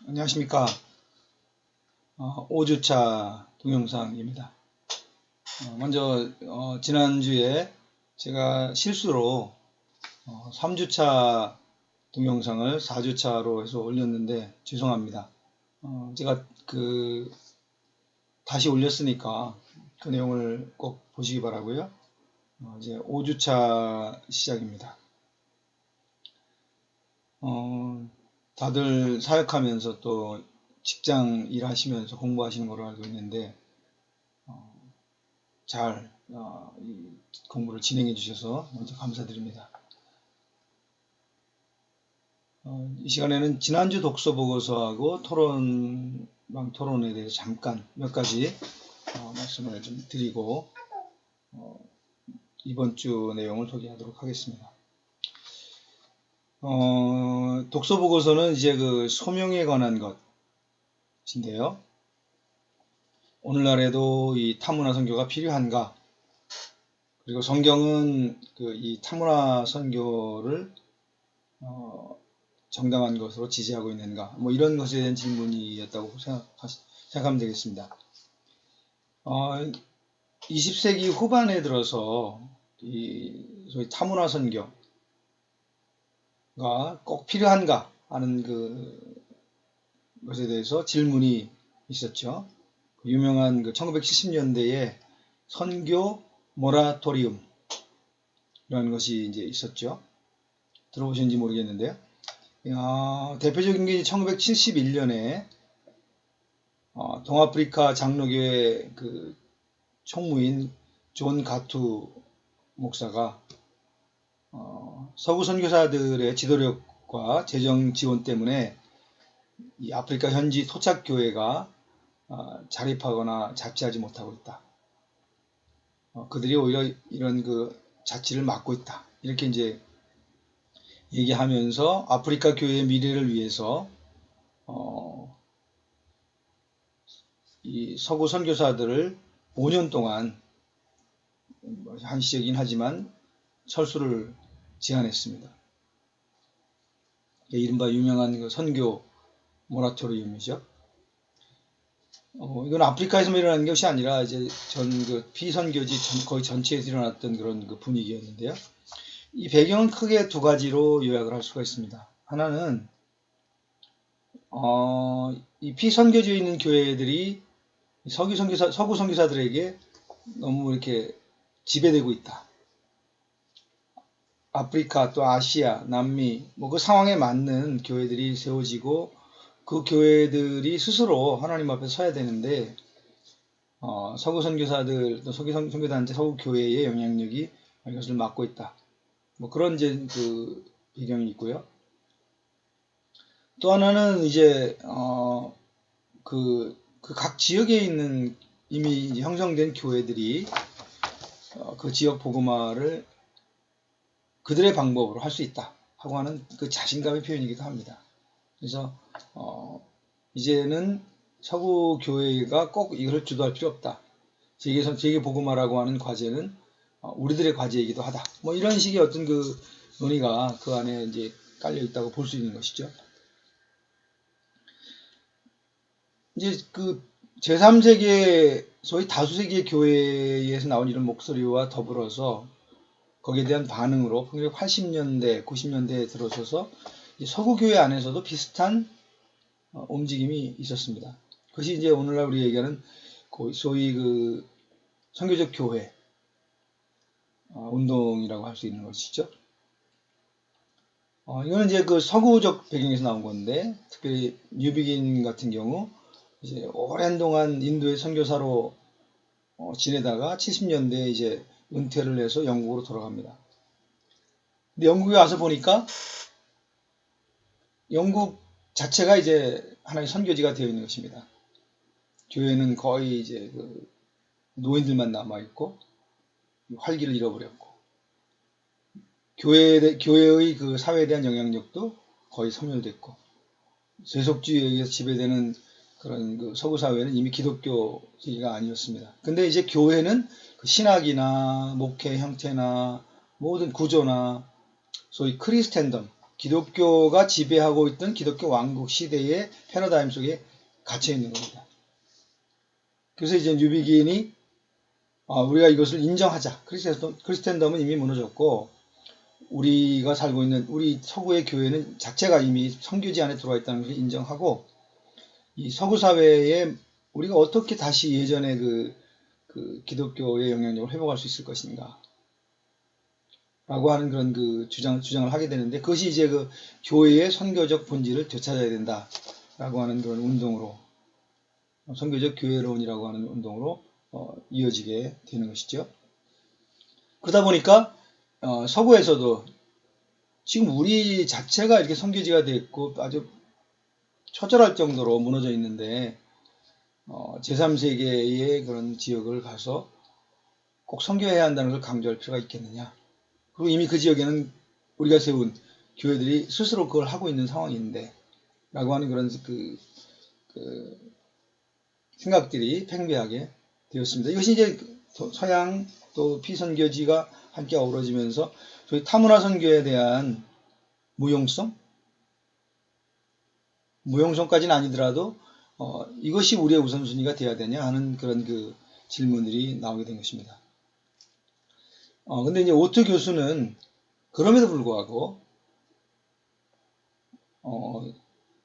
안녕하십니까. 5주차 동영상입니다. 먼저 지난주에 제가 실수로 3주차 동영상을 4주차로 해서 올렸는데 죄송합니다. 제가 다시 올렸으니까 그 내용을 꼭 보시기 바라고요. 이제 5주차 시작입니다. 다들 사역하면서 또 직장 일하시면서 공부하시는 걸로 알고 있는데 잘 이 공부를 진행해 주셔서 먼저 감사드립니다. 이 시간에는 지난주 독서 보고서하고 토론방 토론에 대해서 잠깐 몇 가지 말씀을 좀 드리고 이번 주 내용을 소개하도록 하겠습니다. 독서 보고서는 이제 그 소명에 관한 것인데요. 오늘날에도 이 타문화 선교가 필요한가? 그리고 성경은 이 타문화 선교를 정당한 것으로 지지하고 있는가? 뭐 이런 것에 대한 질문이었다고 생각하면 되겠습니다. 20세기 후반에 들어서 소위 타문화 선교가 꼭 필요한가 하는 것에 대해서 질문이 있었죠. 유명한 1970년대에 선교 모라토리움이라는 것이 이제 있었죠. 들어보셨는지 모르겠는데요. 대표적인 게 1971년에 동아프리카 장로교회 총무인 존 가투 목사가 서구 선교사들의 지도력과 재정 지원 때문에 이 아프리카 현지 토착 교회가 자립하거나 잡지하지 못하고 있다. 그들이 오히려 이런 자치를 막고 있다. 이렇게 이제 얘기하면서 아프리카 교회의 미래를 위해서 이 서구 선교사들을 5년 동안 한시적이긴 하지만 철수를 제안했습니다. 이른바 유명한 선교 모라토리움이죠. 이건 아프리카에서만 일어나는 것이 아니라 이제 비선교지 거의 전체에서 일어났던 그런 분위기였는데요. 이 배경은 크게 두 가지로 요약을 할 수가 있습니다. 하나는 이 비선교지에 있는 교회들이 서구 선교사들에게 너무 이렇게 지배되고 있다. 아프리카 또 아시아, 남미 그 상황에 맞는 교회들이 세워지고 그 교회들이 스스로 하나님 앞에 서야 되는데 서구 선교사들 또 선교단체 서구 교회의 영향력이 이것을 막고 있다. 그런 이제 배경이 있고요. 또 하나는 이제 각 지역에 있는 이미 이제 형성된 교회들이 그 지역 복음화를 그들의 방법으로 할 수 있다 하고 하는 자신감의 표현이기도 합니다. 그래서 이제는 서구 교회가 꼭 이걸 주도할 필요 없다. 세계 복음화라고 하는 과제는 우리들의 과제이기도 하다. 이런 식의 어떤 논의가 그 안에 이제 깔려 있다고 볼 수 있는 것이죠. 이제 제3세계 소위 다수세계 교회에서 나온 이런 목소리와 더불어서 거기에 대한 반응으로 1980년대, 90년대에 들어서서 서구 교회 안에서도 비슷한 움직임이 있었습니다. 그것이 이제 오늘날 우리 얘기하는 소위 선교적 교회 운동이라고 할 수 있는 것이죠. 이거는 이제 서구적 배경에서 나온 건데, 특별히 뉴비긴 같은 경우 이제 오랜 동안 인도의 선교사로 지내다가 70년대에 이제 은퇴를 해서 영국으로 돌아갑니다. 근데 영국에 와서 보니까 영국 자체가 이제 하나의 선교지가 되어 있는 것입니다. 교회는 거의 이제 노인들만 남아있고 활기를 잃어버렸고 교회의 사회에 대한 영향력도 거의 소멸됐고 세속주의에 의해서 지배되는 그런 서구 사회는 이미 기독교주의가 아니었습니다. 근데 이제 교회는 신학이나 목회 형태나 모든 구조나 소위 크리스텐덤 기독교가 지배하고 있던 기독교 왕국 시대의 패러다임 속에 갇혀 있는 겁니다. 그래서 이제 뉴비긴이 우리가 이것을 인정하자. 크리스텐덤은 이미 무너졌고 우리가 살고 있는 우리 서구의 교회는 자체가 이미 선교지 안에 들어와 있다는 것을 인정하고 이 서구 사회에 우리가 어떻게 다시 예전의 그 기독교의 영향력을 회복할 수 있을 것인가 라고 하는 그런 그 주장을 하게 되는데 그것이 이제 그 교회의 선교적 본질을 되찾아야 된다 라고 하는 그런 운동으로 선교적 교회론이라고 하는 운동으로 이어지게 되는 것이죠. 그러다 보니까 서구에서도 지금 우리 자체가 이렇게 선교지가 됐고 아주 처절할 정도로 무너져 있는데 제3세계의 그런 지역을 가서 꼭 선교해야 한다는 걸 강조할 필요가 있겠느냐. 그리고 이미 그 지역에는 우리가 세운 교회들이 스스로 그걸 하고 있는 상황인데 라고 하는 그런 생각들이 팽배하게 되었습니다. 이것이 이제 서양 또 피선교지가 함께 어우러지면서 저희 타문화 선교에 대한 무용성까지는 아니더라도 이것이 우리의 우선순위가 되어야 되냐 하는 그런 그 질문들이 나오게 된 것입니다. 근데 이제 오트 교수는 그럼에도 불구하고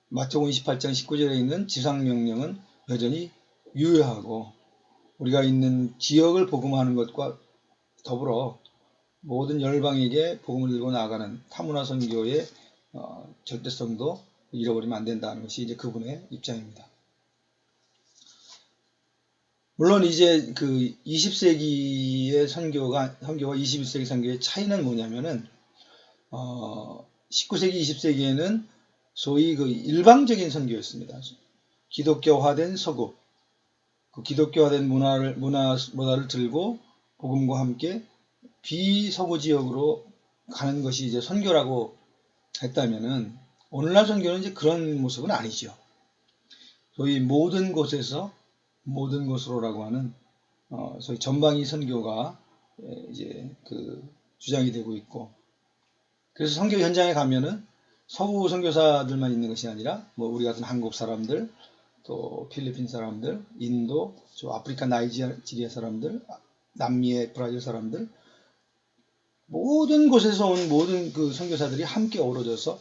마태복음 28장 19절에 있는 지상명령은 여전히 유효하고 우리가 있는 지역을 복음하는 것과 더불어 모든 열방에게 복음을 들고 나아가는 타문화 선교의 절대성도 잃어버리면 안 된다는 것이 이제 그분의 입장입니다. 물론 이제 그 20세기의 선교와 21세기 선교의 차이는 뭐냐면은 19세기, 20세기에는 소위 그 일방적인 선교였습니다. 기독교화된 서구, 그 기독교화된 문화를 들고 복음과 함께 비서구 지역으로 가는 것이 이제 선교라고 했다면은 오늘날 선교는 이제 그런 모습은 아니죠. 소위 모든 곳에서 모든 곳으로라고 하는 소위 전방위 선교가 이제 그 주장이 되고 있고 그래서 선교 현장에 가면은 서구 선교사들만 있는 것이 아니라 뭐 우리 같은 한국 사람들 또 필리핀 사람들, 인도, 아프리카 나이지리아 사람들, 남미의 브라질 사람들 모든 곳에서 온 모든 그 선교사들이 함께 어우러져서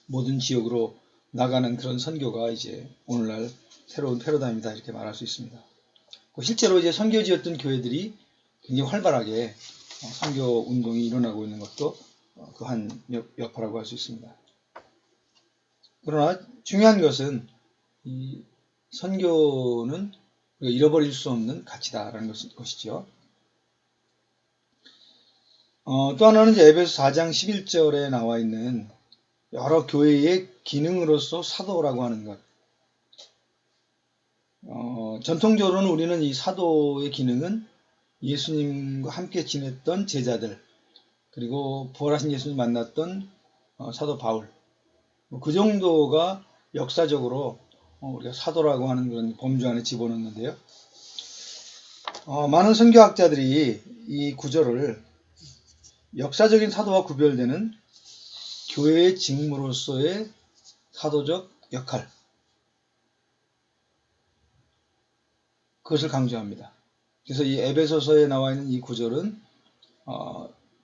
모든 지역으로 나가는 그런 선교가 이제 오늘날 새로운 패러다임이다 이렇게 말할 수 있습니다. 실제로 이제 선교지였던 교회들이 굉장히 활발하게 선교 운동이 일어나고 있는 것도 그 한 여파라고 할 수 있습니다. 그러나 중요한 것은 이 선교는 잃어버릴 수 없는 가치다라는 것이죠. 또 하나는 이제 에베소 4장 11절에 나와 있는 여러 교회의 기능으로서 사도라고 하는 것. 전통적으로는 우리는 이 사도의 기능은 예수님과 함께 지냈던 제자들, 그리고 부활하신 예수님 만났던 사도 바울, 그 정도가 역사적으로 우리가 사도라고 하는 그런 범주 안에 집어넣는데요. 많은 선교학자들이 이 구절을 역사적인 사도와 구별되는 교회의 직무로서의 사도적 역할, 그것을 강조합니다. 그래서 이 에베소서에 나와 있는 이 구절은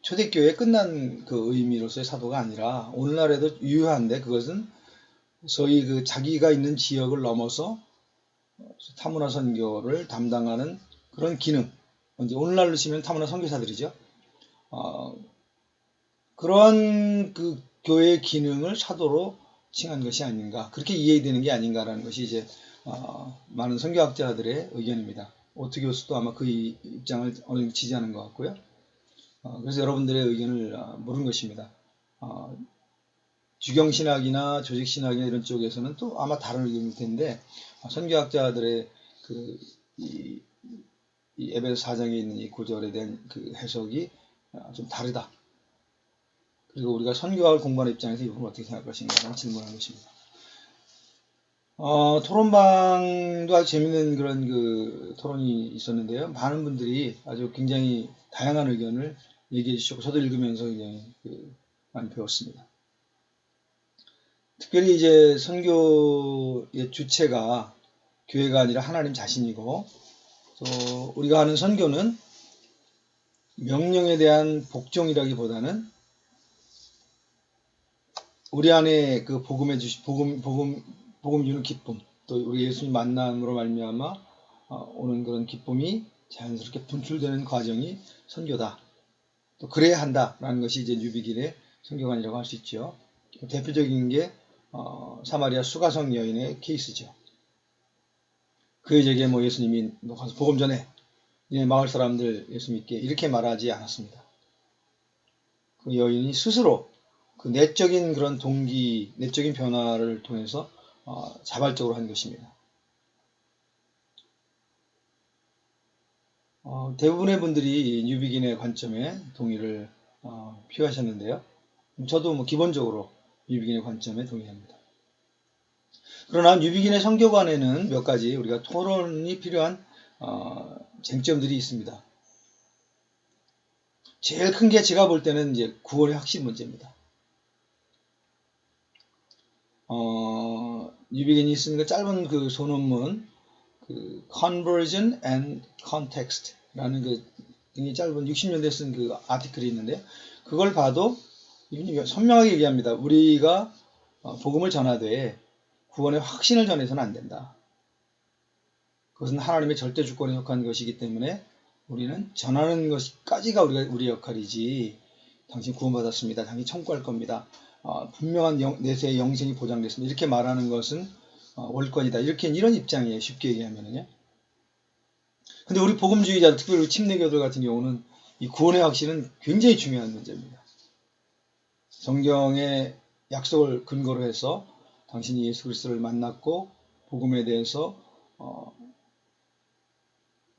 초대교회에 끝난 그 의미로서의 사도가 아니라 오늘날에도 유효한데 그것은 소위 그 자기가 있는 지역을 넘어서 타문화 선교를 담당하는 그런 기능, 이제 오늘날로 치면 타문화 선교사들이죠. 그러한 그 교회의 기능을 사도로 칭한 것이 아닌가, 그렇게 이해되는 게 아닌가라는 것이 이제 많은 선교학자들의 의견입니다. 오트 교수도 아마 그 입장을 어느 정도 지지하는 것 같고요. 그래서 여러분들의 의견을 물은 것입니다. 주경신학이나 조직신학이나 이런 쪽에서는 또 아마 다른 의견일 텐데 선교학자들의 이 에베소 4장에 있는 이 구절에 대한 그 해석이 좀 다르다. 그리고 우리가 선교학을 공부하는 입장에서 이 부분을 어떻게 생각할 것인가 라는 질문을 것입니다. 토론방도 아주 재밌는 그런 그 토론이 있었는데요. 많은 분들이 아주 굉장히 다양한 의견을 얘기해 주셨고 저도 읽으면서 굉장히 많이 배웠습니다. 특별히 이제 선교의 주체가 교회가 아니라 하나님 자신이고, 또 우리가 하는 선교는 명령에 대한 복종이라기보다는 우리 안에 그 복음 주는 기쁨, 또 우리 예수님 만남으로 말미암아 오는 그런 기쁨이 자연스럽게 분출되는 과정이 선교다. 또 그래야 한다라는 것이 이제 뉴비긴의 선교관이라고 할 수 있죠. 대표적인 게 사마리아 수가성 여인의 케이스죠. 그에게 뭐 예수님이 너 가서 복음 전해, 이 마을 사람들 예수 믿게 이렇게 말하지 않았습니다. 그 여인이 스스로 그 내적인 그런 동기, 내적인 변화를 통해서 자발적으로 한 것입니다. 대부분의 분들이 뉴비긴의 관점에 동의를 표하셨는데요. 저도 뭐 기본적으로 뉴비긴의 관점에 동의합니다. 그러나 뉴비긴의 선교관에는 몇 가지 우리가 토론이 필요한 쟁점들이 있습니다. 제일 큰 게 제가 볼 때는 이제 구원의 확신 문제입니다. 뉴비긴이 쓴 그 짧은 그 소논문, 그 Conversion and Context라는 그 굉장히 짧은 60년대에 쓴 그 아티클이 있는데, 그걸 봐도 선명하게 얘기합니다. 우리가 복음을 전하되 구원의 확신을 전해서는 안 된다. 그것은 하나님의 절대 주권에 속한 것이기 때문에 우리는 전하는 것까지가 우리의 역할이지, 당신 구원받았습니다, 당신 천국 갈 겁니다, 분명한 내세의 영생이 보장됐습니다, 이렇게 말하는 것은 월권이다, 이런 입장이에요. 쉽게 얘기하면은요. 근데 우리 복음주의자들, 특별히 우리 침례교들 같은 경우는 이 구원의 확신은 굉장히 중요한 문제입니다. 성경의 약속을 근거로 해서 당신이 예수 그리스도를 만났고 복음에 대해서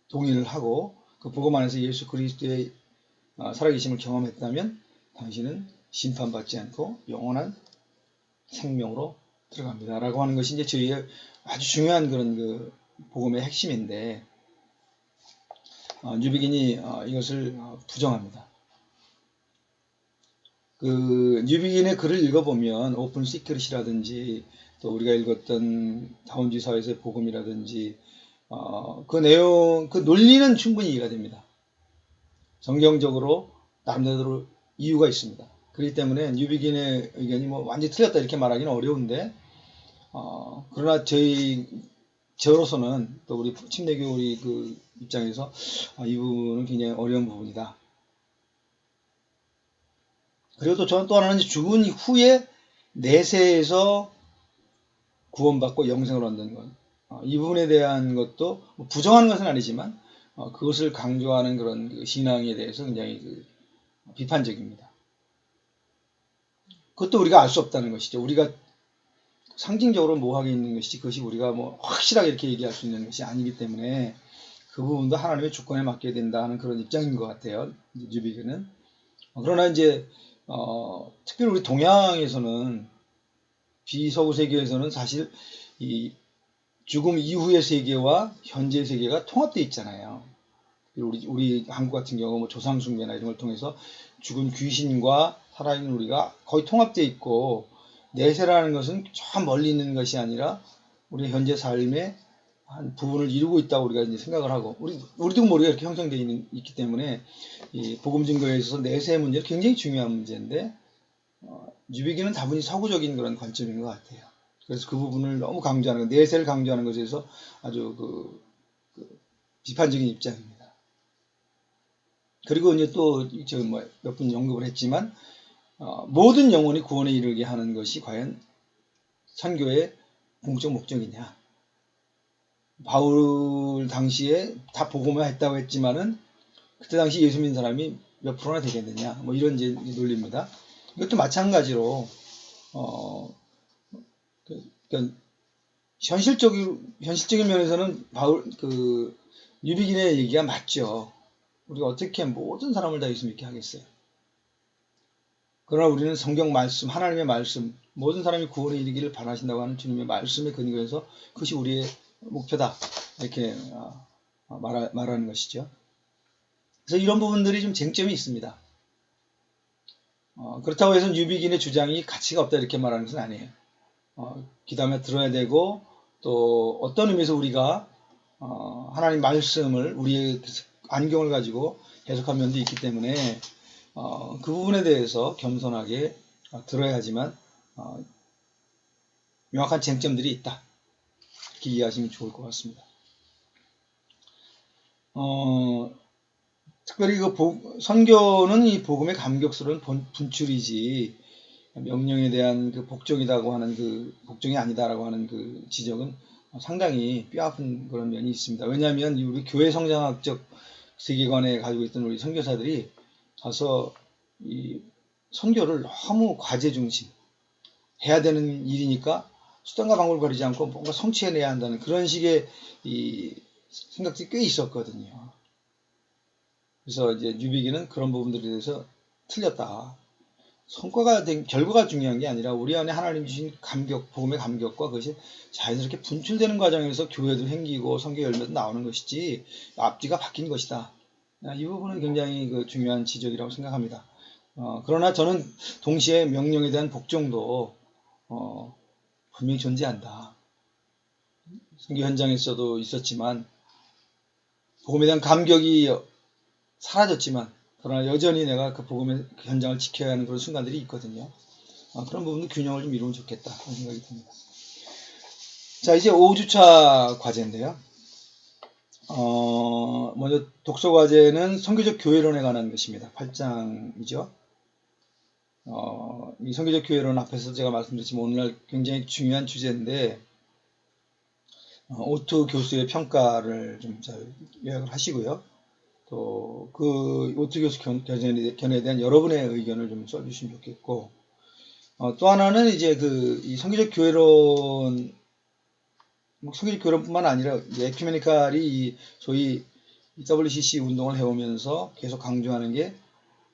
동의를 하고 그 복음 안에서 예수 그리스도의 살아계심을 경험했다면 당신은 심판받지 않고 영원한 생명으로 들어갑니다 라고 하는 것이 이제 저희의 아주 중요한 그런 그 복음의 핵심인데, 뉴비긴이 이것을 부정합니다. 그 뉴비긴의 글을 읽어보면 오픈 시크릿이라든지 또 우리가 읽었던 다운지 사회에서의 복음이라든지 그 내용, 그 논리는 충분히 이해가 됩니다. 성경적으로 나름대로 이유가 있습니다. 그렇기 때문에 뉴비긴의 의견이 뭐 완전히 틀렸다 이렇게 말하기는 어려운데, 그러나 저로서는 또 우리 침례교 우리 그 입장에서 이 부분은 굉장히 어려운 부분이다. 그리고 또 저는 또 하나는 죽은 후에 내세에서 구원받고 영생을 얻는 것, 이 부분에 대한 것도 뭐 부정하는 것은 아니지만 그것을 강조하는 그런 그 신앙에 대해서 굉장히 비판적입니다. 그것도 우리가 알 수 없다는 것이죠. 우리가 상징적으로 모호하게 있는 것이지 그것이 우리가 뭐 확실하게 이렇게 얘기할 수 있는 것이 아니기 때문에 그 부분도 하나님의 주권에 맡겨야 된다 하는 그런 입장인 것 같아요. 뉴비긴은. 그러나 이제 특별히 우리 동양에서는, 비서구 세계에서는 사실 이 죽음 이후의 세계와 현재 세계가 통합되어 있잖아요. 우리 한국 같은 경우 뭐 조상 숭배나 이런 걸 통해서 죽은 귀신과 살아있는 우리가 거의 통합되어 있고, 내세라는 것은 저 멀리 있는 것이 아니라 우리 현재 삶의 한 부분을 이루고 있다고 우리가 이제 생각을 하고, 우리도 모르게 이렇게 형성되어 있기 때문에 이 복음 증거에 있어서 내세의 문제는 굉장히 중요한 문제인데, 뉴비긴은 다분히 서구적인 그런 관점인 것 같아요. 그래서 그 부분을 너무 강조하는 것, 내세를 강조하는 것에 대해서 아주 비판적인 입장입니다. 그리고 이제 또 몇 분 언급을 했지만 모든 영혼이 구원에 이르게 하는 것이 과연 선교의 궁극적 목적이냐. 바울 당시에 다 복음을 했다고 했지만은 그때 당시 예수 믿는 사람이 몇 프로나 되겠느냐, 뭐 이런 이제 논리입니다. 이것도 마찬가지로 그러니까 현실적인 면에서는 뉴비긴의 얘기가 맞죠. 우리가 어떻게 모든 사람을 다 예수 믿게 하겠어요. 그러나 우리는 성경 말씀, 하나님의 말씀, 모든 사람이 구원에 이르기를 바라신다고 하는 주님의 말씀에 근거해서 그것이 우리의 목표다, 이렇게 말하는 것이죠. 그래서 이런 부분들이 좀 쟁점이 있습니다. 그렇다고 해서 뉴비긴의 주장이 가치가 없다 이렇게 말하는 것은 아니에요. 귀담아 들어야 되고, 또 어떤 의미에서 우리가 하나님 말씀을 우리의 안경을 가지고 해석한 면도 있기 때문에 그 부분에 대해서 겸손하게 들어야지만 명확한 쟁점들이 있다. 이렇게 이해하시면 좋을 것 같습니다. 특별히 선교는 이 복음의 감격스러운 분출이지, 명령에 대한 그 복종이라고 하는 그 복종이 아니다라고 하는 그 지적은 상당히 뼈아픈 그런 면이 있습니다. 왜냐하면 우리 교회 성장학적 세계관에 가지고 있던 우리 선교사들이 가서 이 선교를 너무 과제 중심 해야 되는 일이니까 수단과 방법을 가리지 않고 뭔가 성취해내야 한다는 그런 식의 이 생각들이 꽤 있었거든요. 그래서 이제 뉴비기는 그런 부분들에 대해서 틀렸다. 결과가 중요한 게 아니라 우리 안에 하나님 주신 감격, 복음의 감격과 그것이 자연스럽게 분출되는 과정에서 교회도 생기고 선교 열매도 나오는 것이지 앞뒤가 바뀐 것이다. 이 부분은 굉장히 중요한 지적이라고 생각합니다. 그러나 저는 동시에 명령에 대한 복종도 분명히 존재한다. 선교 현장에서도 있었지만 복음에 대한 감격이 사라졌지만 그러나 여전히 내가 그 복음의 현장을 지켜야 하는 그런 순간들이 있거든요. 그런 부분도 균형을 좀 이루면 좋겠다 하는 생각이 듭니다. 자, 이제 5주차 과제인데요. 먼저 독서 과제는 선교적 교회론에 관한 것입니다. 8장이죠. 이 선교적 교회론 앞에서 제가 말씀드렸지만 오늘날 굉장히 중요한 주제인데 오투 교수의 평가를 좀 잘 요약을 하시고요. 또 그 오투 교수 견해에 대한 여러분의 의견을 좀 써주시면 좋겠고, 또 하나는 이제 이 선교적 교회론, 선교적 교회론뿐만 아니라 에큐메니칼이 소위 WCC 운동을 해오면서 계속 강조하는 게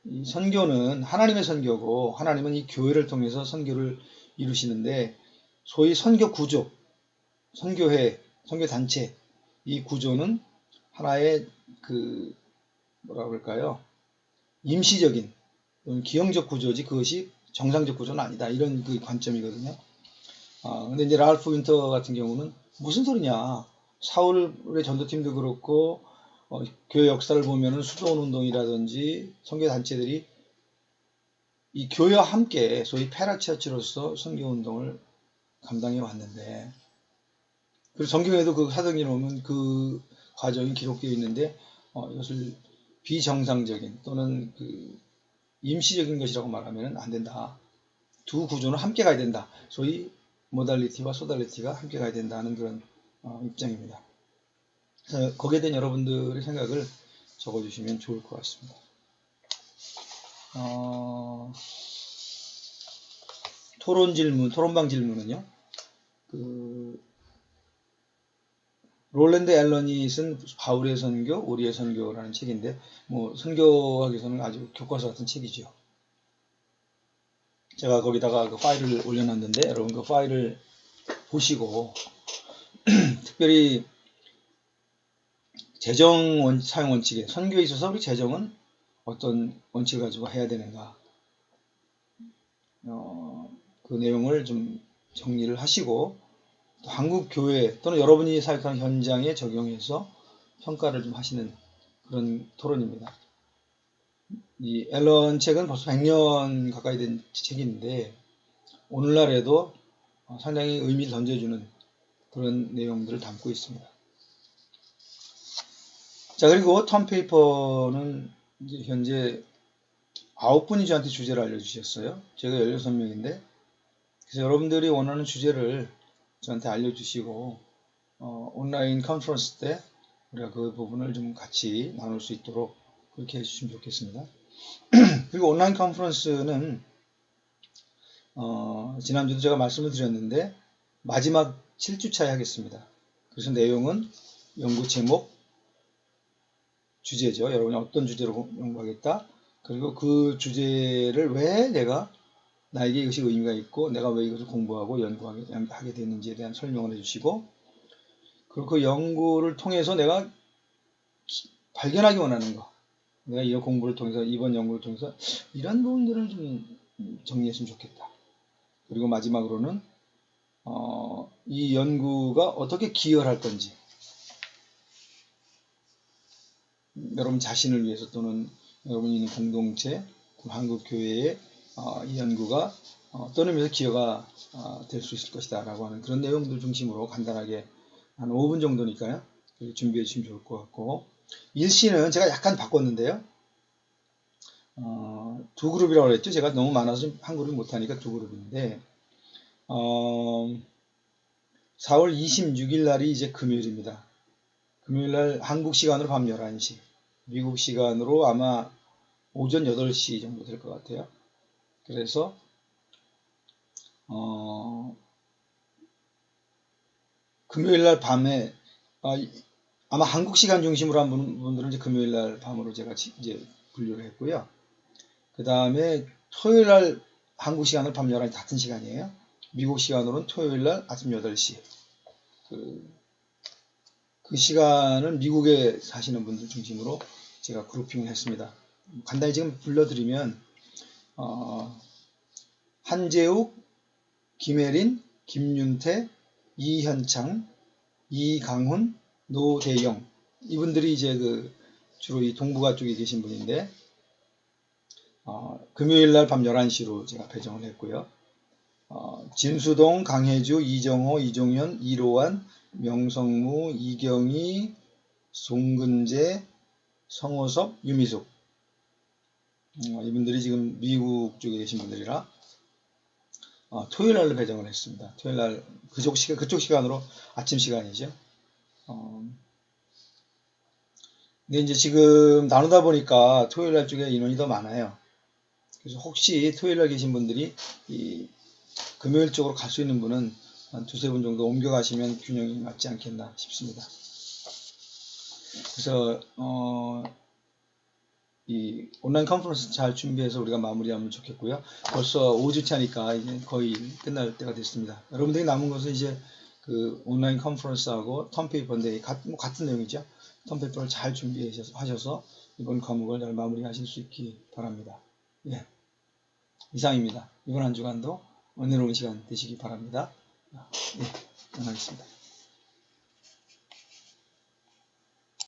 이 선교는 하나님의 선교고 하나님은 이 교회를 통해서 선교를 이루시는데 소위 선교 구조, 선교회, 선교단체 이 구조는 하나의 뭐라 그럴까요? 임시적인 기형적 구조지 그것이 정상적 구조는 아니다. 이런 관점이거든요. 근데 이제 랄프 윈터 같은 경우는 무슨 소리냐? 사울의 전도팀도 그렇고 교회 역사를 보면은 수도원 운동이라든지 선교 단체들이 이 교회와 함께 소위 페라처치로서 선교 운동을 감당해 왔는데, 그리고 성경에도 그 사도행전에 보면 그 과정이 기록되어 있는데 이것을 비정상적인 또는 임시적인 것이라고 말하면 안 된다. 두 구조는 함께 가야 된다. 소위 모달리티와 소달리티가 함께 가야 된다는 그런 입장입니다. 그래서 거기에 대한 여러분들의 생각을 적어주시면 좋을 것 같습니다. 토론방 질문은요. 롤랜드 앨런이 쓴 바울의 선교, 우리의 선교라는 책인데, 선교하기 위해서는 아주 교과서 같은 책이죠. 제가 거기다가 그 파일을 올려놨는데, 여러분 그 파일을 보시고, 특별히 재정 사용 원칙에, 선교에 있어서 우리 재정은 어떤 원칙을 가지고 해야 되는가, 그 내용을 좀 정리를 하시고, 또 한국 교회 또는 여러분이 사역하는 현장에 적용해서 평가를 좀 하시는 그런 토론입니다. 이 앨런 책은 벌써 100년 가까이 된 책인데 오늘날에도 상당히 의미를 던져주는 그런 내용들을 담고 있습니다. 자, 그리고 턴페이퍼는 이제 현재 9분이 저한테 주제를 알려주셨어요. 제가 16명인데 그래서 여러분들이 원하는 주제를 저한테 알려주시고 온라인 컨퍼런스 때 우리가 그 부분을 좀 같이 나눌 수 있도록 그렇게 해주시면 좋겠습니다. 그리고 온라인 컨퍼런스는 지난주도 제가 말씀을 드렸는데 마지막 7주차에 하겠습니다. 그래서 내용은 연구 제목, 주제죠. 여러분이 어떤 주제로 연구하겠다. 그리고 그 주제를 왜 나에게 이것이 의미가 있고 내가 왜 이것을 공부하고 연구하게 됐는지에 대한 설명을 해주시고, 그리고 그 연구를 통해서 내가 발견하기 원하는 거, 내가 이 공부를 통해서, 이번 연구를 통해서 이런 부분들을 좀 정리했으면 좋겠다. 그리고 마지막으로는 이 연구가 어떻게 기여할 건지, 여러분 자신을 위해서 또는 여러분이 있는 공동체, 한국교회에 이 연구가 어떤 의미에서 기여가 될 수 있을 것이다 라고 하는 그런 내용들 중심으로 간단하게 한 5분 정도니까요. 준비해 주시면 좋을 것 같고, 일시는 제가 약간 바꿨는데요. 두 그룹이라고 했죠. 제가 너무 많아서 한 그룹 못하니까 두 그룹인데, 4월 26일 날이 이제 금요일입니다. 금요일 날 한국 시간으로 밤 11시, 미국 시간으로 아마 오전 8시 정도 될 것 같아요. 그래서 금요일 날 밤에 아마 한국 시간 중심으로 한 분들은 이제 금요일 날 밤으로 제가 이제 분류를 했고요. 그 다음에 토요일 날 한국 시간으로 밤 11시 같은 시간이에요. 미국 시간으로는 토요일 날 아침 8시. 그 시간은 미국에 사시는 분들 중심으로 제가 그룹핑을 했습니다. 간단히 지금 불러드리면 한재욱, 김혜린, 김윤태, 이현창, 이강훈, 노대영, 이분들이 이제 주로 이 동북아 쪽에 계신 분인데, 금요일 날 밤 11시로 제가 배정을 했고요. 진수동, 강혜주, 이정호, 이종현, 이로환, 명성무, 이경희, 송근재, 성호섭, 유미숙, 이분들이 지금 미국 쪽에 계신 분들이라 토요일 날로 배정을 했습니다. 토요일 날 그쪽 시간으로 아침 시간이죠. 근데 이제 지금 나누다 보니까 토요일 날 쪽에 인원이 더 많아요. 그래서 혹시 토요일 날 계신 분들이 이 금요일 쪽으로 갈 수 있는 분은 한 두세 분 정도 옮겨가시면 균형이 맞지 않겠나 싶습니다. 그래서 이 온라인 컨퍼런스 잘 준비해서 우리가 마무리하면 좋겠고요. 벌써 5주차니까 이제 거의 끝날 때가 됐습니다. 여러분들이 남은 것은 이제 그 온라인 컨퍼런스하고 텀페이퍼인데 같은 내용이죠. 텀페이퍼를 잘 준비하셔서 이번 과목을 잘 마무리하실 수 있기 바랍니다. 예, 이상입니다. 이번 한 주간도 은혜로운 시간 되시기 바랍니다. 예, 응하겠습니다.